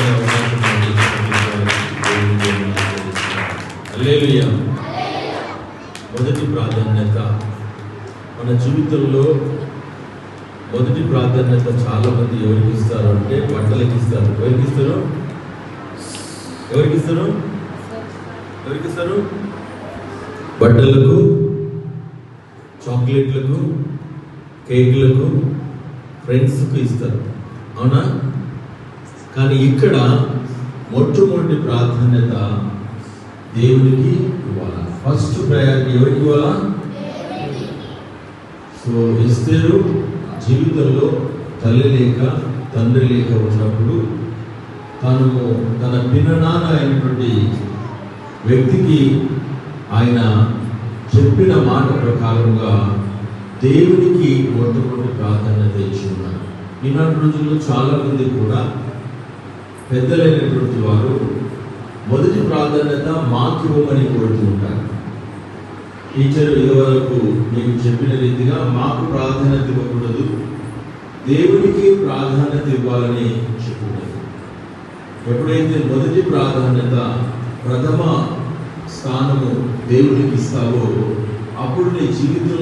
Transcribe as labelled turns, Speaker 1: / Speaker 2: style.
Speaker 1: మాట్లాడే అవకాశం హల్లెలూయా. మొదటి ప్రాధాన్యత మన జీవితంలో మొదటి ప్రాధాన్యత చాలా మంది ఎవరికి ఇస్తారు అంటే బట్టలకి ఇస్తారు. ఎవరికి ఇస్తారు? ఎవరికి ఇస్తారు? ఎవరికి ఇస్తారు? బట్టలకు, చాక్లెట్లకు, కేకులకు, ఫ్రెండ్స్కు ఇస్తారు. అవునా? కానీ ఇక్కడ మొట్టమొదటి ప్రాధాన్యత దేవునికి ఇవ్వాలా. ఫస్ట్ ప్రయారిటీ ఎవరికి ఇవ్వాలా? సో ఎస్తేరు జీవితంలో తల్లి లేక తండ్రి లేక ఉన్నప్పుడు తను తన పిననాన్న అయినటువంటి వ్యక్తికి ఆయన చెప్పిన మాట ప్రకారంగా దేవునికి మొట్టమొదటి ప్రాధాన్యత ఇచ్చి ఉన్నారు. ఈనాటి రోజుల్లో చాలా మంది కూడా పెద్దలైనటువంటి వారు మొదటి ప్రాధాన్యత మాకు ఇవ్వమని కోరుతూ ఉంటారు. టీచర్ ఇదివరకు మీకు చెప్పిన రీతిగా మాకు ప్రాధాన్యత ఇవ్వకూడదు, దేవునికి ప్రాధాన్యత ఇవ్వాలని చెప్పుకున్నారు. ఎప్పుడైతే మొదటి ప్రాధాన్యత ప్రథమ స్థానము దేవునికి ఇస్తావో అప్పుడు నీ జీవితంలో